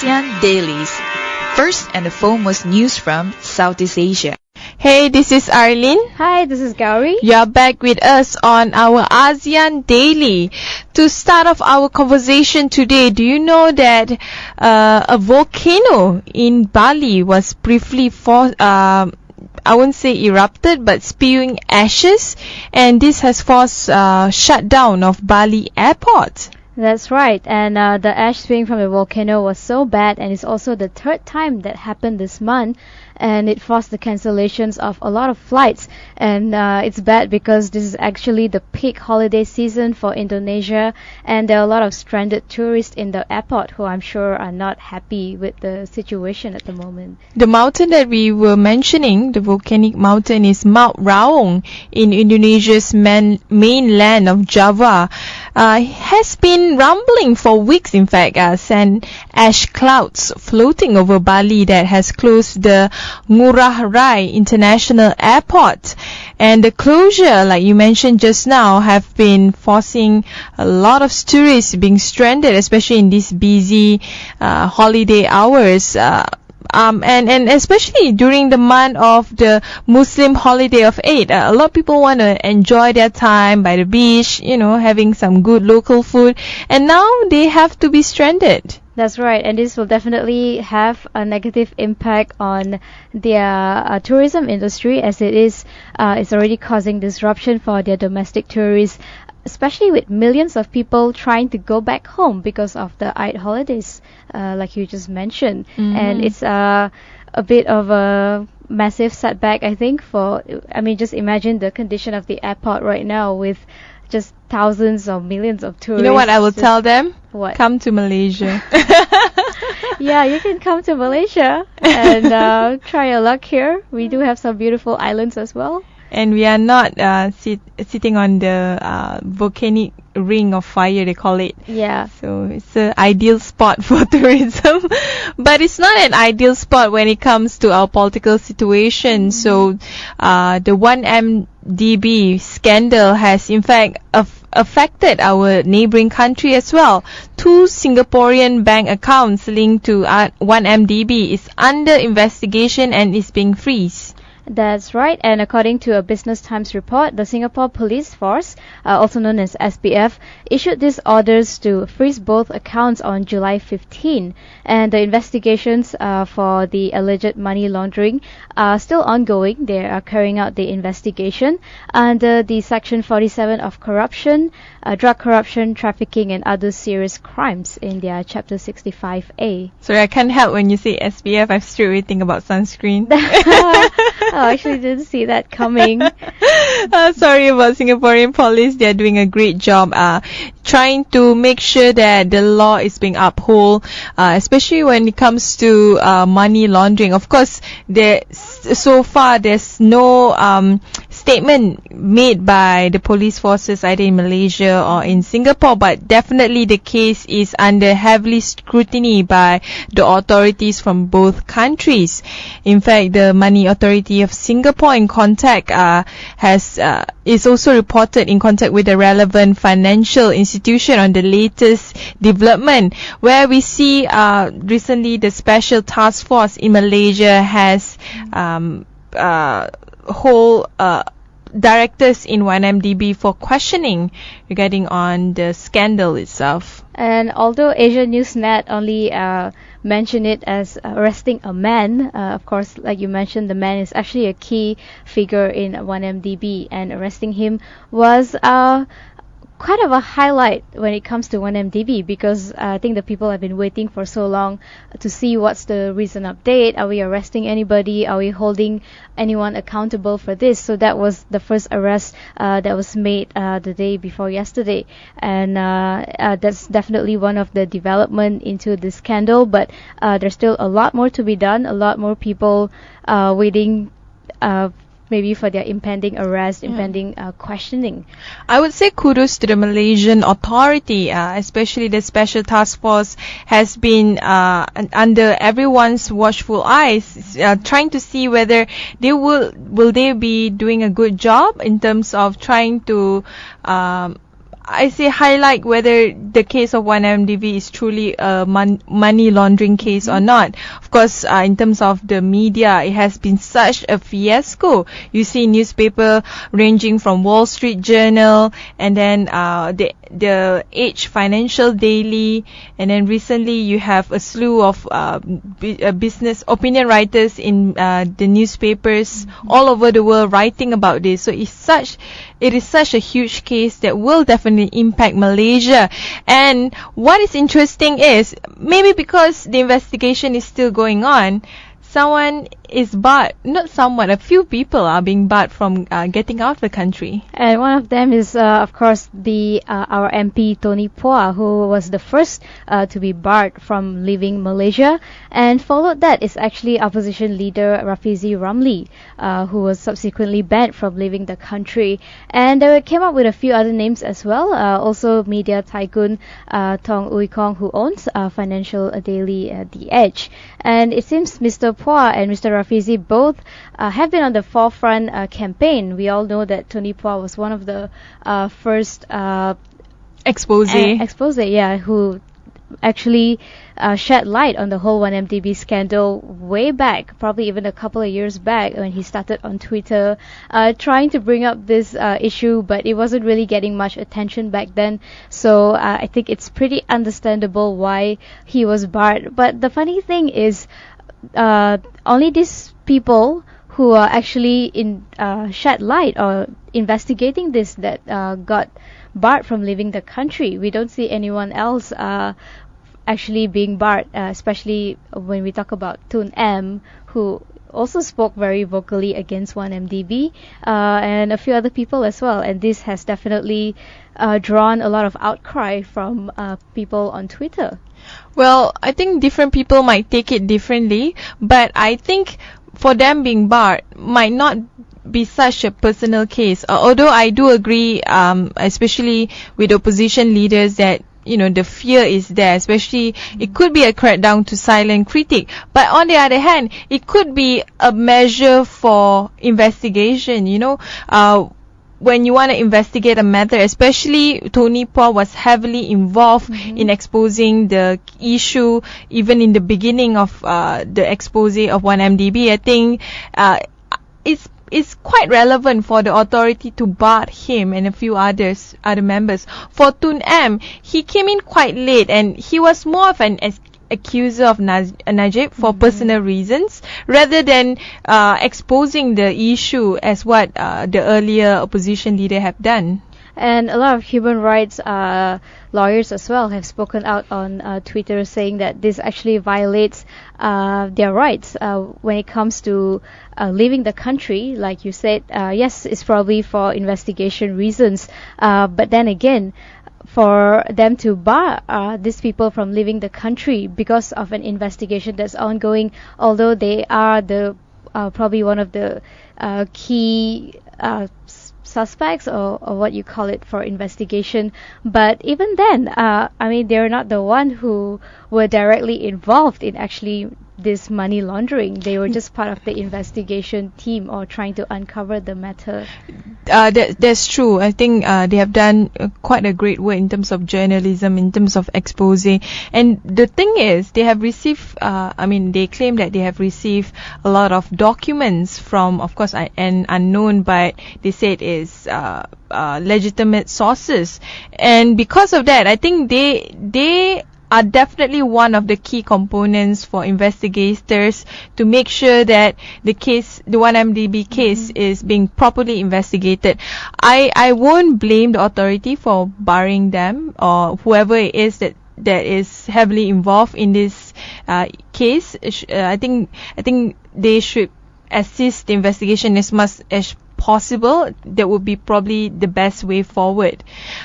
ASEAN Dailies. First and the foremost news from Southeast Asia. Hey, this is Arlene. Hi, this is Gowri. You're back with us on our ASEAN Daily. To start off our conversation today, do you know that a volcano in Bali was briefly I wouldn't say erupted, but spewing ashes, and this has forced shutdown of Bali airport. That's right, and the ash spewing from the volcano was so bad, and it's also the third time that happened this month, and it forced the cancellations of a lot of flights. And it's bad because this is actually the peak holiday season for Indonesia, and there are a lot of stranded tourists in the airport who I'm sure are not happy with the situation at the moment. The mountain that we were mentioning, the volcanic mountain, is Mount Raung in Indonesia's mainland of Java. Has been rumbling for weeks, in fact, send ash clouds floating over Bali that has closed the Ngurah Rai International Airport. And the closure, like you mentioned just now, have been forcing a lot of tourists being stranded, especially in these busy holiday hours. And especially during the month of the Muslim holiday of Eid, a lot of people want to enjoy their time by the beach, having some good local food, and now they have to be stranded. That's right, and this will definitely have a negative impact on their tourism industry, as it's already causing disruption for their domestic tourists, especially with millions of people trying to go back home because of the Eid holidays, like you just mentioned. Mm-hmm. And it's a bit of a massive setback, I think, just imagine the condition of the airport right now with just thousands or millions of tourists. You know what I will tell them? What? Come to Malaysia. Yeah, you can come to Malaysia and try your luck here. We do have some beautiful islands as well. And we are not sitting on the volcanic ring of fire, they call it. Yeah. So it's an ideal spot for tourism. But it's not an ideal spot when it comes to our political situation. Mm-hmm. So the 1MDB scandal has in fact affected our neighboring country as well. 2 Singaporean bank accounts linked to 1MDB is under investigation and is being freezed. That's right, and according to a Business Times report, the Singapore Police Force, also known as SPF, issued these orders to freeze both accounts on July 15, and the investigations for the alleged money laundering are still ongoing. They are carrying out the investigation under the Section 47 of corruption, drug corruption, trafficking, and other serious crimes in their Chapter 65A. Sorry, I can't help when you say SPF, I straight away think about sunscreen. Oh, I actually didn't see that coming. Sorry about Singaporean police. They're doing a great job trying to make sure that the law is being upheld, especially when it comes to money laundering. Of course, so far there's no statement made by the police forces either in Malaysia or in Singapore, but definitely the case is under heavily scrutiny by the authorities from both countries. In fact, the Money Authority of Singapore in contact is also reported in contact with the relevant financial institution on the latest development, where we see recently the Special Task Force in Malaysia has whole directors in 1MDB for questioning regarding on the scandal itself. And although Asia Newsnet only mentioned it as arresting a man, of course, like you mentioned, the man is actually a key figure in 1MDB, and arresting him was quite of a highlight when it comes to 1MDB, because I think the people have been waiting for so long to see what's the recent update. Are we arresting anybody? Are we holding anyone accountable for this? So that was the first arrest that was made the day before yesterday, and that's definitely one of the development into this scandal, but there's still a lot more to be done, a lot more people waiting maybe for their impending arrest, impending questioning. I would say kudos to the Malaysian authority, especially the Special Task Force has been under everyone's watchful eyes, trying to see whether they will they be doing a good job in terms of trying to I say highlight whether the case of 1MDB is truly a money laundering case or not. Of course, in terms of the media, it has been such a fiasco. You see newspaper ranging from Wall Street Journal, and then the Age Financial Daily, and then recently you have a slew of business opinion writers in the newspapers all over the world writing about this. So it is such a huge case that will definitely impact Malaysia. And what is interesting is, maybe because the investigation is still going on, a few people are being barred from getting out of the country. And one of them is, of course, our MP Tony Pua, who was the first to be barred from leaving Malaysia. And followed that is actually opposition leader Rafizi Ramli, who was subsequently banned from leaving the country. And they came up with a few other names as well. Also, media tycoon Tong Ui Kong, who owns Financial Daily The Edge. And it seems Mr. Pua and Mr. Rafizi both have been on the forefront campaign. We all know that Tony Pua was one of the first expose, who actually shed light on the whole 1MDB scandal way back, probably even a couple of years back, when he started on Twitter trying to bring up this issue, but it wasn't really getting much attention back then. So I think it's pretty understandable why he was barred. But the funny thing is, only these people who are actually shed light or investigating this that got barred from leaving the country. We don't see anyone else actually being barred, especially when we talk about Tun M, who also spoke very vocally against 1MDB, and a few other people as well. And this has definitely drawn a lot of outcry from people on Twitter. Well, I think different people might take it differently, but I think for them being barred might not be such a personal case. Although I do agree, especially with opposition leaders, that the fear is there, especially it could be a crackdown to silent critic. But on the other hand, it could be a measure for investigation, when you want to investigate a matter, especially Tony Pua was heavily involved in exposing the issue, even in the beginning of the expose of 1MDB. I think it's quite relevant for the authority to bar him and a few other members. For Tun M, he came in quite late, and he was more of an accuser of Najib for personal reasons, rather than exposing the issue as what the earlier opposition leader have done. And a lot of human rights lawyers as well have spoken out on Twitter, saying that this actually violates their rights when it comes to leaving the country. Like you said, yes, it's probably for investigation reasons, but then again, for them to bar these people from leaving the country because of an investigation that's ongoing, although they are probably one of the key suspects, or what you call it, for investigation. But even then, they're not the one who were directly involved in actually this money laundering. They were just part of the investigation team, or trying to uncover the matter. That's true. I think they have done quite a great work in terms of journalism, in terms of exposing. And the thing is, they have received, they claim that they have received a lot of documents from, of course, an unknown, but they say it is legitimate sources. And because of that, I think they are definitely one of the key components for investigators to make sure that the 1MDB case is being properly investigated. I won't blame the authority for barring them, or whoever it is that is heavily involved in this case. I think they should assist the investigation as much as possible. That would be probably the best way forward.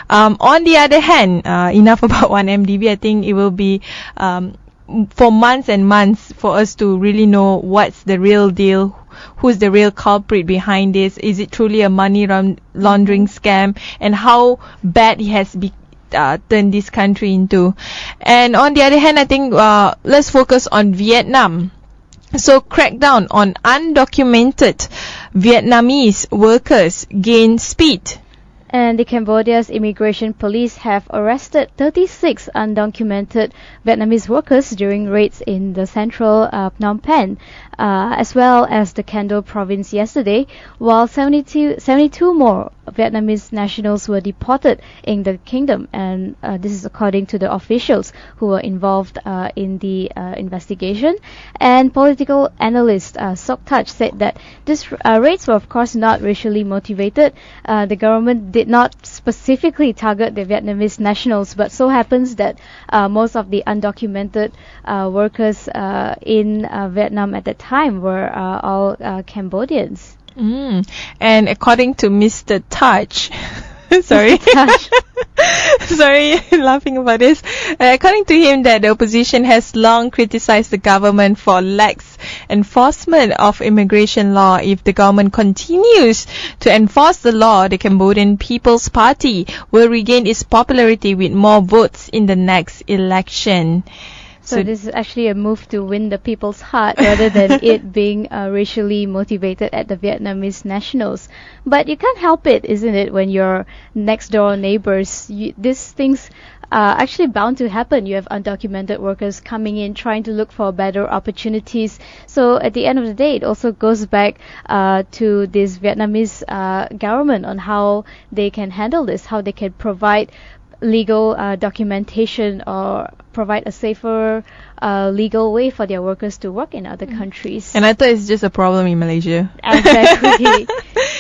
On the other hand, enough about 1MDB. I think it will be for months and months for us to really know what's the real deal, who's the real culprit behind this. Is it truly a money laundering scam, and how bad it has turned this country into. And on the other hand, I think let's focus on Vietnam. So, crackdown on undocumented Vietnamese workers gain speed. And the Cambodia's immigration police have arrested 36 undocumented Vietnamese workers during raids in the central Phnom Penh, as well as the Kando province yesterday, while 72 more Vietnamese nationals were deported in the kingdom. And this is according to the officials who were involved in the investigation. And political analyst Sok Thach said that these raids were of course not racially motivated. The government did not specifically target the Vietnamese nationals, but so happens that most of the undocumented workers in Vietnam at the time were all Cambodians. And according to Mr. Touch, sorry, sorry, laughing about this. According to him, that the opposition has long criticized the government for lax enforcement of immigration law. If the government continues to enforce the law, the Cambodian People's Party will regain its popularity with more votes in the next election. So this is actually a move to win the people's heart rather than it being racially motivated at the Vietnamese nationals. But you can't help it, isn't it, when your next door neighbors, these things are actually bound to happen. You have undocumented workers coming in trying to look for better opportunities. So at the end of the day, it also goes back to this Vietnamese government on how they can handle this, how they can provide legal documentation or provide a safer legal way for their workers to work in other countries. And I thought it's just a problem in Malaysia. Exactly.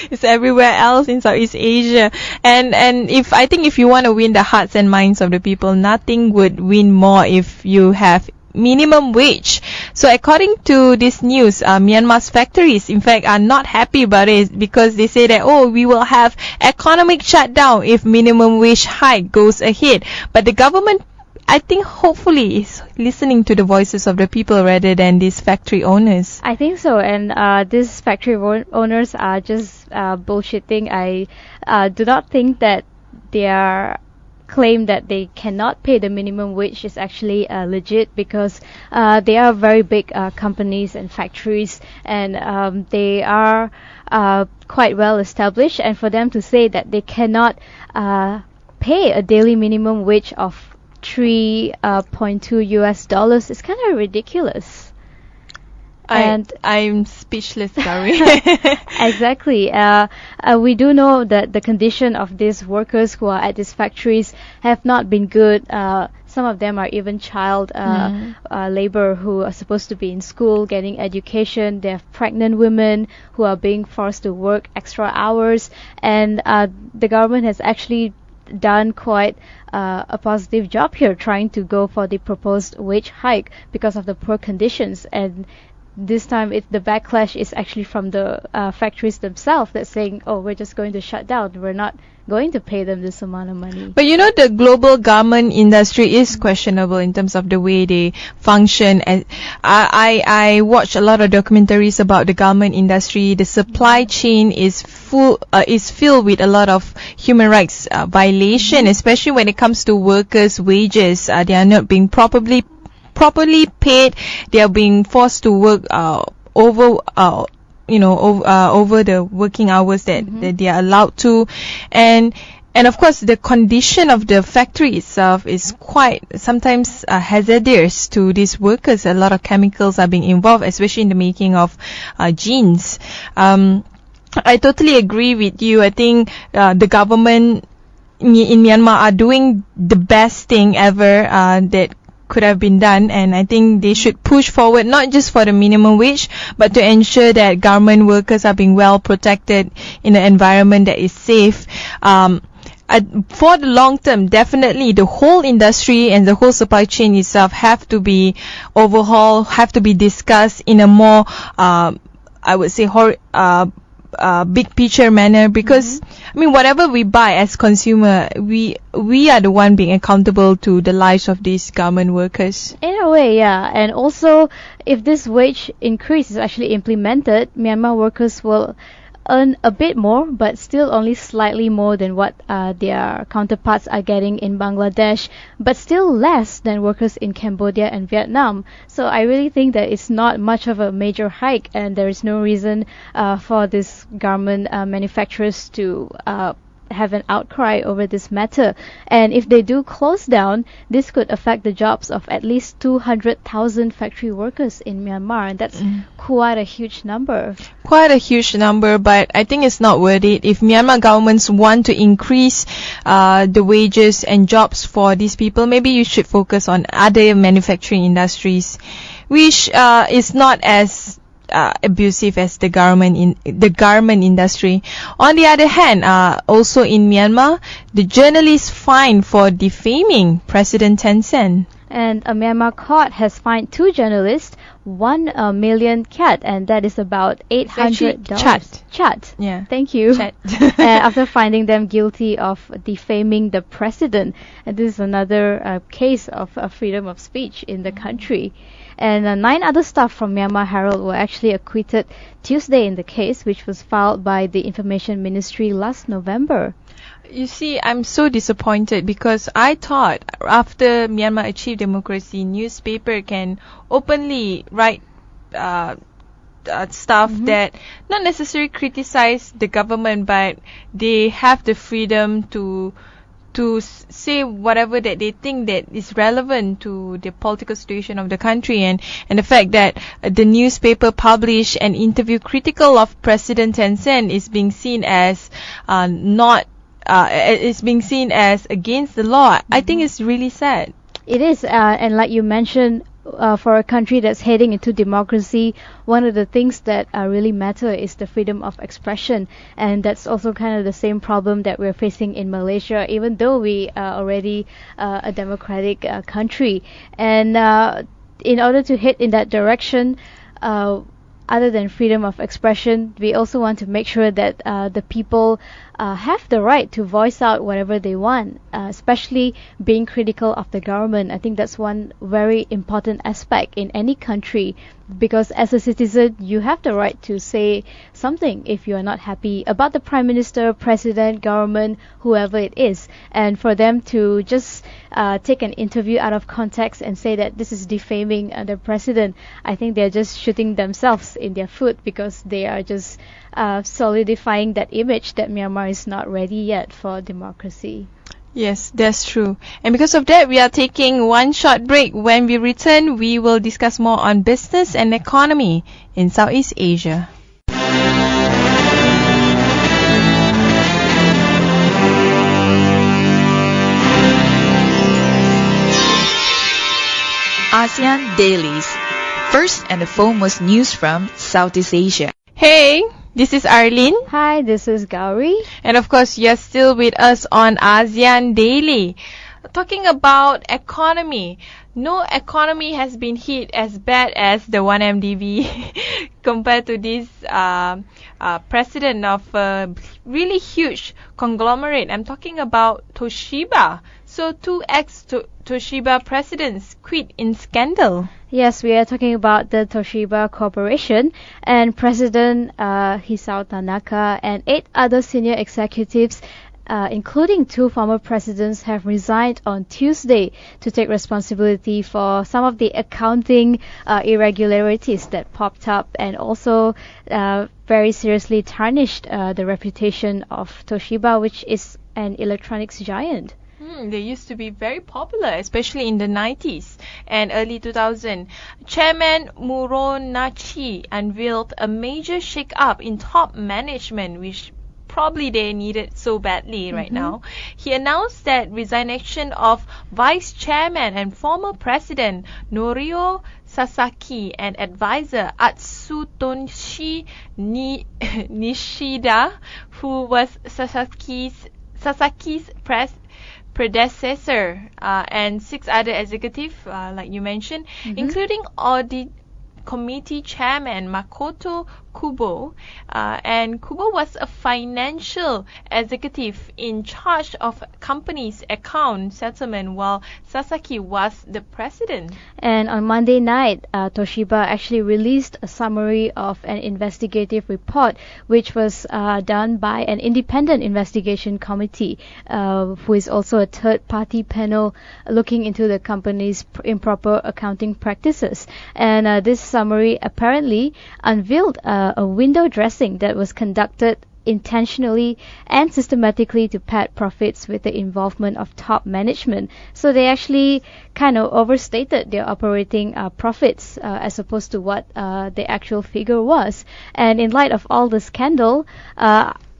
It's everywhere else in Southeast Asia. And if you want to win the hearts and minds of the people, nothing would win more if you have minimum wage. So according to this news, Myanmar's factories in fact are not happy about it because they say that, we will have economic shutdown if minimum wage hike goes ahead. But the government, I think, hopefully is listening to the voices of the people rather than these factory owners. I think so, and these factory owners are just bullshitting. I do not think that their claim that they cannot pay the minimum wage is actually legit, because they are very big companies and factories, and they are quite well established, and for them to say that they cannot pay a daily minimum wage of $3.2 is kind of ridiculous. I'm speechless, Gowri. Exactly. We do know that the condition of these workers who are at these factories have not been good. Some of them are even child labor who are supposed to be in school getting education. They have pregnant women who are being forced to work extra hours, and the government has actually done quite a positive job here, trying to go for the proposed wage hike because of the poor conditions. And this time the backlash is actually from the factories themselves, that's saying, we're just going to shut down, we're not going to pay them this amount of money. But the global garment industry is questionable in terms of the way they function. And I watch a lot of documentaries about the garment industry. The supply chain is filled with a lot of human rights violation, especially when it comes to workers' wages. They are not being properly paid. They are being forced to work over the working hours that they are allowed to, and of course the condition of the factory itself is quite sometimes hazardous to these workers. A lot of chemicals are being involved, especially in the making of jeans. I totally agree with you. I think the government in Myanmar are doing the best thing ever that could have been done, and I think they should push forward not just for the minimum wage, but to ensure that garment workers are being well protected in an environment that is safe. For the long term, definitely the whole industry and the whole supply chain itself have to be overhauled, have to be discussed in a more, I would say, big picture manner, because whatever we buy as consumer, we are the one being accountable to the lives of these garment workers. In a way, yeah. And also, if this wage increase is actually implemented, Myanmar workers will earn a bit more, but still only slightly more than what their counterparts are getting in Bangladesh, but still less than workers in Cambodia and Vietnam. So I really think that it's not much of a major hike, and there is no reason for these garment manufacturers to have an outcry over this matter. And if they do close down, this could affect the jobs of at least 200,000 factory workers in Myanmar, and that's quite a huge number. Quite a huge number, but I think it's not worth it. If Myanmar governments want to increase the wages and jobs for these people, maybe you should focus on other manufacturing industries, which is not as abusive as the garment industry. On the other hand, also in Myanmar, the journalists fined for defaming President Thein Sein. And a Myanmar court has fined 2 journalists 1 million kyat, and that is about $800. Chat. Yeah. Thank you. Chat. After finding them guilty of defaming the president. And this is another case of freedom of speech in the country. And 9 other staff from Myanmar Herald were actually acquitted Tuesday in the case, which was filed by the Information Ministry last November. You see, I'm so disappointed because I thought after Myanmar achieved democracy, newspaper can openly write stuff that not necessarily criticize the government, but they have the freedom to say whatever that they think that is relevant to the political situation of the country, and the fact that the newspaper publish an interview critical of President Thein Sein is being seen as is being seen as against the law. I think it's really sad. It is, and like you mentioned, for a country that's heading into democracy, one of the things that really matter is the freedom of expression, and that's also kind of the same problem that we're facing in Malaysia, even though we are already a democratic country. And in order to head in that direction, other than freedom of expression, we also want to make sure that the people have the right to voice out whatever they want, especially being critical of the government. I think that's one very important aspect in any country, because as a citizen, you have the right to say something if you are not happy about the Prime Minister, President, government, whoever it is. And for them to just take an interview out of context and say that this is defaming the President, I think they're just shooting themselves in their foot, because they are just solidifying that image that Myanmar is not ready yet for democracy. Yes, that's true. And because of that, we are taking one short break. When we return, we will discuss more on business and economy in Southeast Asia. ASEAN Dailies. First and the foremost news from Southeast Asia. Hey, this is Arlene. Hi, this is Gowri. And of course, you're still with us on ASEAN Daily. Talking about economy. No economy has been hit as bad as the 1MDB compared to this president of a really huge conglomerate. I'm talking about Toshiba. So 2 ex-Toshiba presidents quit in scandal. Yes, we are talking about the Toshiba Corporation, and President Hisao Tanaka and 8 other senior executives, including 2 former presidents, have resigned on Tuesday to take responsibility for some of the accounting irregularities that popped up, and also very seriously tarnished the reputation of Toshiba, which is an electronics giant. They used to be very popular, especially in the 90s and early 2000s. Chairman Muronachi unveiled a major shake-up in top management, which probably they needed so badly right now. He announced that resignation of Vice Chairman and former President Norio Sasaki and advisor Atsutoshi Nishida, who was Sasaki's predecessor, and 6 other executives, like you mentioned, including Audit Committee Chairman Makoto Kubo, and Kubo was a financial executive in charge of company's account settlement, while Sasaki was the president. And on Monday night, Toshiba actually released a summary of an investigative report, which was done by an independent investigation committee, who is also a third-party panel looking into the company's improper accounting practices. And this summary apparently unveiled a window dressing that was conducted intentionally and systematically to pad profits with the involvement of top management. So they actually kind of overstated their operating profits as opposed to what the actual figure was. And in light of all the scandal,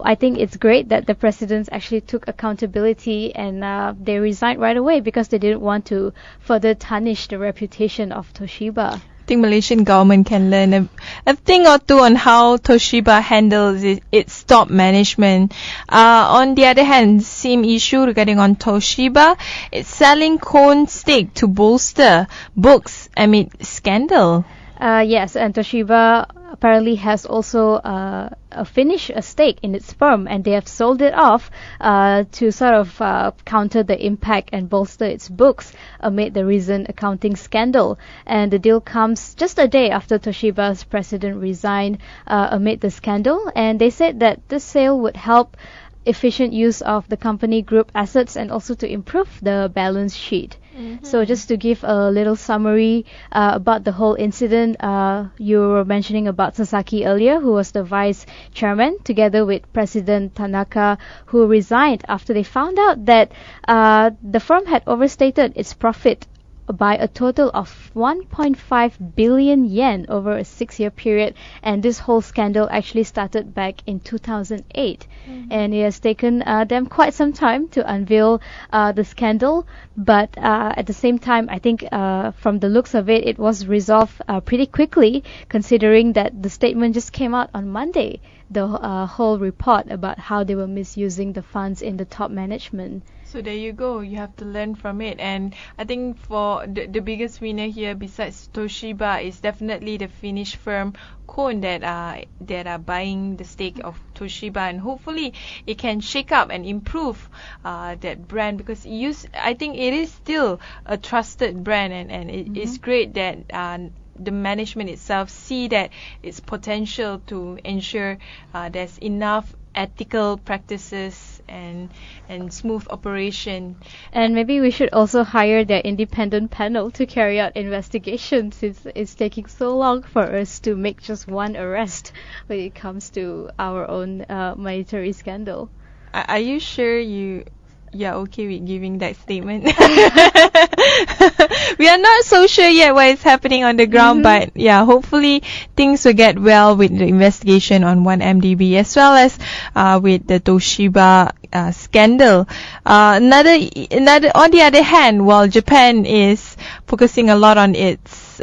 I think it's great that the presidents actually took accountability and they resigned right away because they didn't want to further tarnish the reputation of Toshiba. I think Malaysian government can learn a thing or two on how Toshiba handles its top management. On the other hand, same issue regarding on Toshiba, it's selling Kone stake to bolster books amid scandal. Yes, and Toshiba apparently has also finished a stake in its firm, and they have sold it off to sort of counter the impact and bolster its books amid the recent accounting scandal. And the deal comes just a day after Toshiba's president resigned amid the scandal, and they said that this sale would help efficient use of the company group assets and also to improve the balance sheet. So just to give a little summary about the whole incident, you were mentioning about Sasaki earlier, who was the vice chairman, together with President Tanaka, who resigned after they found out that the firm had overstated its profit by a total of 1.5 billion yen over a 6-year period, and this whole scandal actually started back in 2008. And it has taken them quite some time to unveil the scandal, but at the same time, I think from the looks of it, it was resolved pretty quickly, considering that the statement just came out on Monday, the whole report about how they were misusing the funds in the top management. So there you go. You have to learn from it. And I think for the biggest winner here besides Toshiba is definitely the Finnish firm Kone that are buying the stake of Toshiba, and hopefully it can shake up and improve that brand, because I think it is still a trusted brand, and it is great that the management itself see that its potential to ensure there's enough ethical practices and smooth operation. And maybe we should also hire their independent panel to carry out investigations, since it's taking so long for us to make just one arrest when it comes to our own monetary scandal. Are you sure you're okay with giving that statement? We are not so sure yet what is happening on the ground, but yeah, hopefully things will get well with the investigation on 1MDB as well as with the Toshiba scandal. Another on the other hand, while Japan is focusing a lot on its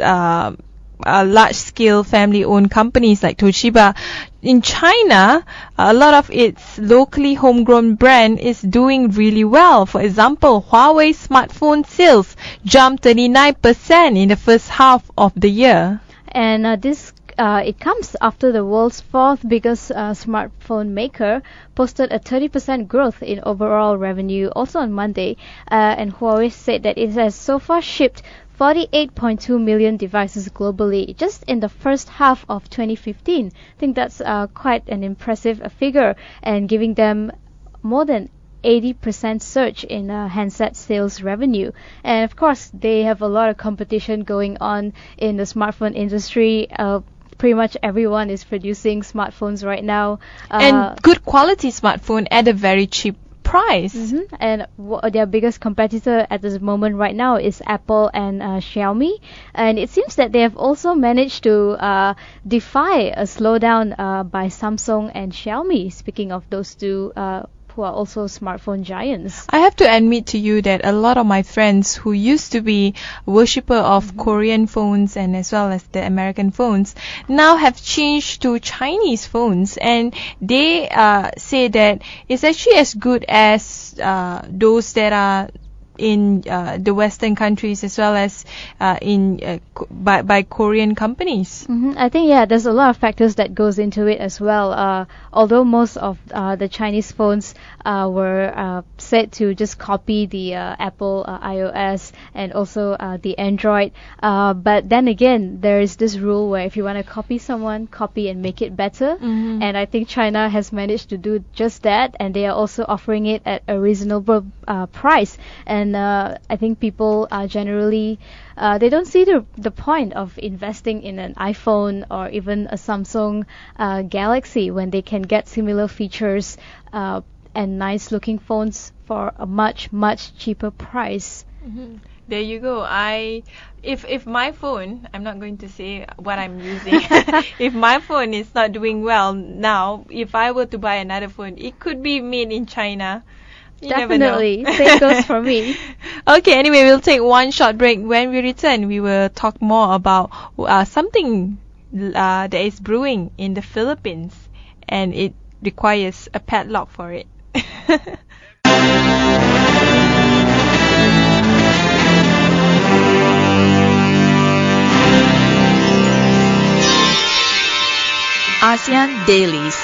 large-scale family-owned companies like Toshiba, in China, a lot of its locally homegrown brand is doing really well. For example, Huawei smartphone sales jumped 39% in the first half of the year. And this it comes after the world's fourth biggest smartphone maker posted a 30% growth in overall revenue also on Monday. And Huawei said that it has so far shipped 48.2 million devices globally just in the first half of 2015. I think that's quite an impressive figure, and giving them more than 80% surge in handset sales revenue. And of course, they have a lot of competition going on in the smartphone industry. Pretty much everyone is producing smartphones right now. And good quality smartphone at a very cheap price. And their biggest competitor at this moment right now is Apple and Xiaomi, and it seems that they have also managed to defy a slowdown by Samsung and Xiaomi, speaking of those two who are also smartphone giants. I have to admit to you that a lot of my friends who used to be worshipper of Korean phones and as well as the American phones now have changed to Chinese phones, and they say that it's actually as good as those that are in the Western countries as well as by Korean companies. I think there's a lot of factors that goes into it as well. Although most of the Chinese phones were said to just copy the Apple iOS and also the Android, but then again there is this rule where if you want to copy someone, copy and make it better. And I think China has managed to do just that, and they are also offering it at a reasonable price. And I think people generally they don't see the point of investing in an iPhone or even a Samsung Galaxy when they can get similar features and nice looking phones for a much cheaper price. Mm-hmm. There you go. If my phone, I'm not going to say what I'm using. If my phone is not doing well now, if I were to buy another phone, it could be made in China. You Definitely. Never know. Same goes for me. Okay, anyway, we'll take one short break. When we return, we will talk more about something that is brewing in the Philippines, and it requires a padlock for it. ASEAN Dailies.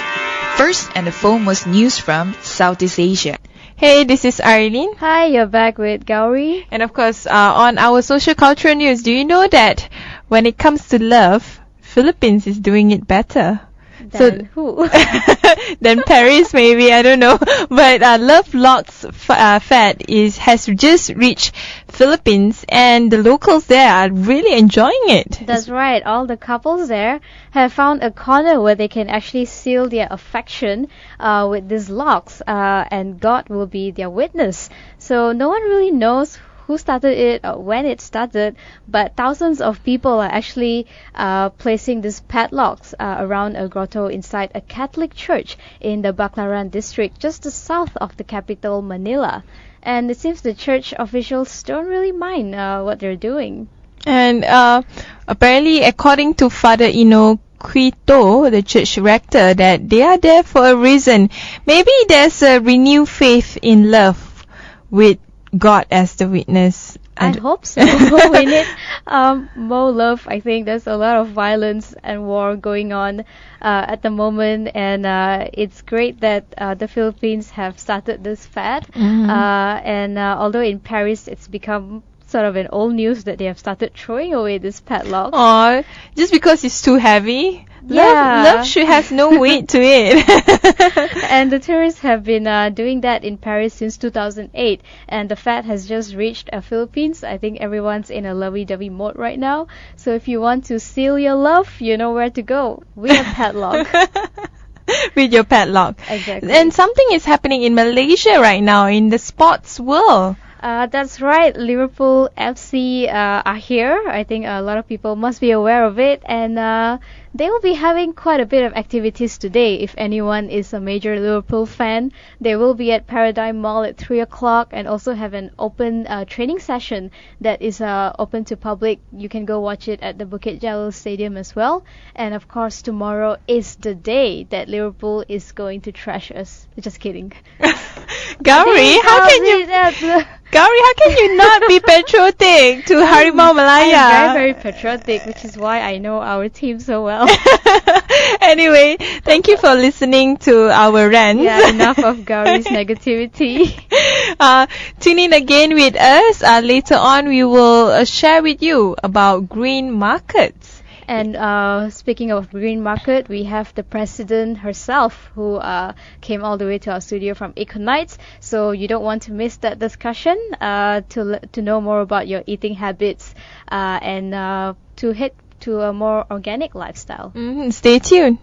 First and the foremost news from Southeast Asia. Hey, this is Arlene. Hi, you're back with Gowri. And of course, on our socio-cultural news, do you know that when it comes to love, Philippines is doing it better? Then who? Than Paris, maybe, I don't know. But Love Locks Fed has just reached Philippines, and the locals there are really enjoying it. That's right. All the couples there have found a corner where they can actually seal their affection with these locks, and God will be their witness. So no one really knows who started it or when it started, but thousands of people are actually placing these padlocks around a grotto inside a Catholic church in the Baclaran district, just south of the capital, Manila. And it seems the church officials don't really mind what they're doing. And apparently, according to Father Quito, the church rector, that they are there for a reason. Maybe there's a renewed faith in love with God as the witness. I hope so. We need more love. I think there's a lot of violence and war going on at the moment, and it's great that the Philippines have started this fad. Mm-hmm. And although in Paris it's become sort of an old news that they have started throwing away this padlock. Aw, just because it's too heavy? Yeah. Love should have no weight to it. And the tourists have been doing that in Paris since 2008, and the fad has just reached Philippines. I think everyone's in a lovey-dovey mode right now. So if you want to seal your love, you know where to go. We have padlock. With your padlock. Exactly. And something is happening in Malaysia right now in the sports world. That's right. Liverpool FC are here. I think a lot of people must be aware of it, and they will be having quite a bit of activities today. If anyone is a major Liverpool fan, they will be at Paradigm Mall at 3 o'clock and also have an open training session that is open to public. You can go watch it at the Bukit Jalil Stadium as well. And of course, tomorrow is the day that Liverpool is going to trash us. Just kidding. Gowri, how can you not be patriotic to Harimau Malaya? I'm very patriotic, which is why I know our team so well. Anyway, thank you for listening to our rant. Yeah, enough of Gowri's negativity. Tune in again with us. Later on, we will share with you about green markets. And speaking of green market, we have the president herself who came all the way to our studio from Economics. So you don't want to miss that discussion to know more about your eating habits and to head to a more organic lifestyle. Stay tuned.